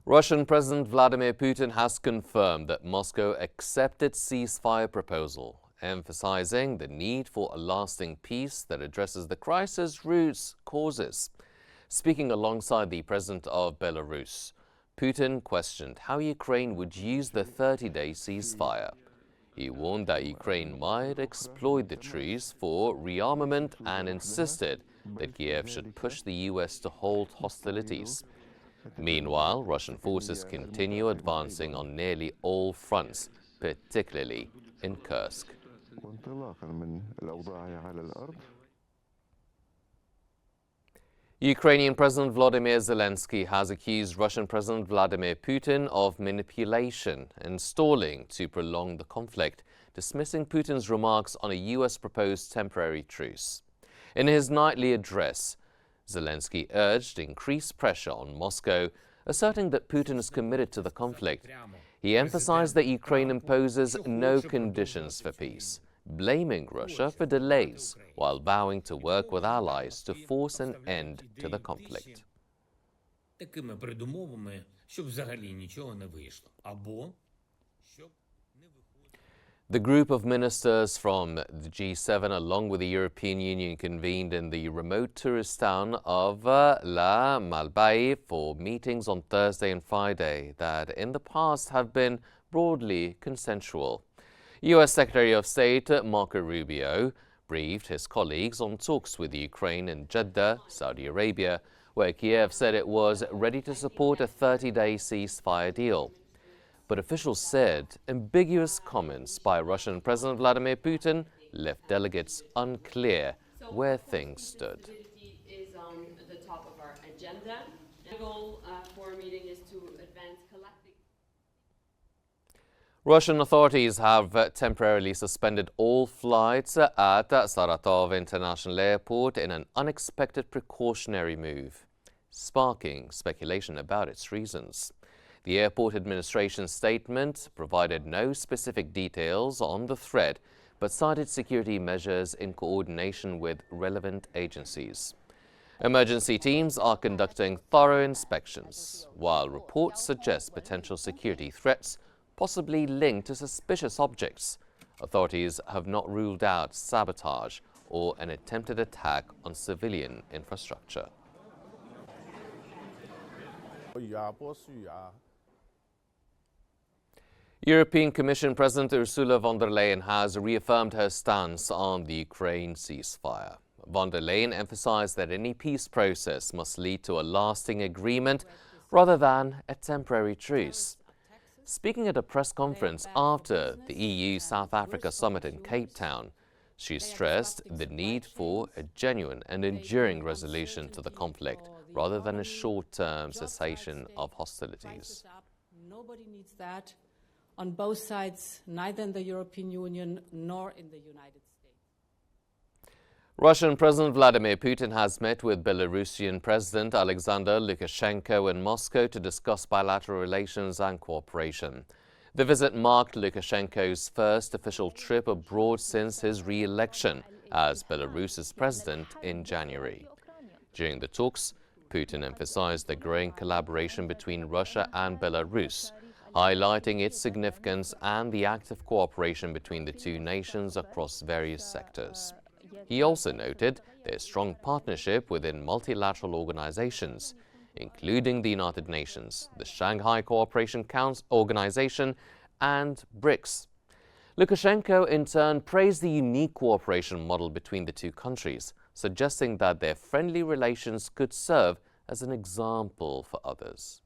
Russian President Vladimir Putin has confirmed that Moscow accepted ceasefire proposal, emphasizing the need for a lasting peace that addresses the crisis' root causes. Speaking alongside the president of Belarus, Putin questioned how Ukraine would use the 30-day ceasefire. He warned that Ukraine might exploit the truce for rearmament and insisted that Kiev should push the US to halt hostilities. Meanwhile, Russian forces continue advancing on nearly all fronts, particularly in Kursk. Ukrainian President Volodymyr Zelensky has accused Russian President Vladimir Putin of manipulation and stalling to prolong the conflict, dismissing Putin's remarks on a US-proposed temporary truce. In his nightly address, Zelensky urged increased pressure on Moscow, asserting that Putin is committed to the conflict. He emphasized that Ukraine imposes no conditions for peace, blaming Russia for delays, while vowing to work with allies to force an end to the conflict. The group of ministers from the G7, along with the European Union, convened in the remote tourist town of La Malbaie for meetings on Thursday and Friday that in the past have been broadly consensual. U.S. Secretary of State Marco Rubio briefed his colleagues on talks with Ukraine in Jeddah, Saudi Arabia, where Kiev said it was ready to support a 30-day ceasefire deal. But officials said ambiguous comments by Russian President Vladimir Putin left delegates unclear where things stood. Is on the top of our agenda. The goal for our meeting is to advance collective. Russian authorities have temporarily suspended all flights at Saratov International Airport in an unexpected precautionary move, sparking speculation about its reasons. The airport administration statement provided no specific details on the threat, but cited security measures in coordination with relevant agencies. Emergency teams are conducting thorough inspections, while reports suggest potential security threats, possibly linked to suspicious objects. Authorities have not ruled out sabotage or an attempted attack on civilian infrastructure. European Commission President Ursula von der Leyen has reaffirmed her stance on the Ukraine ceasefire. Von der Leyen emphasized that any peace process must lead to a lasting agreement rather than a temporary truce. Speaking at a press conference after the EU-South Africa summit in Cape Town, she stressed the need for a genuine and enduring resolution to the conflict rather than a short-term cessation of hostilities. Nobody needs that on both sides, neither in the European Union nor in the United States. Russian President Vladimir Putin has met with Belarusian President Alexander Lukashenko in Moscow to discuss bilateral relations and cooperation. The visit marked Lukashenko's first official trip abroad since his re-election as Belarus's president in January. During the talks, Putin emphasized the growing collaboration between Russia and Belarus, highlighting its significance and the active cooperation between the two nations across various sectors. He also noted their strong partnership within multilateral organizations, including the United Nations, the Shanghai Cooperation Council Organization, and BRICS. Lukashenko, in turn, praised the unique cooperation model between the two countries, suggesting that their friendly relations could serve as an example for others.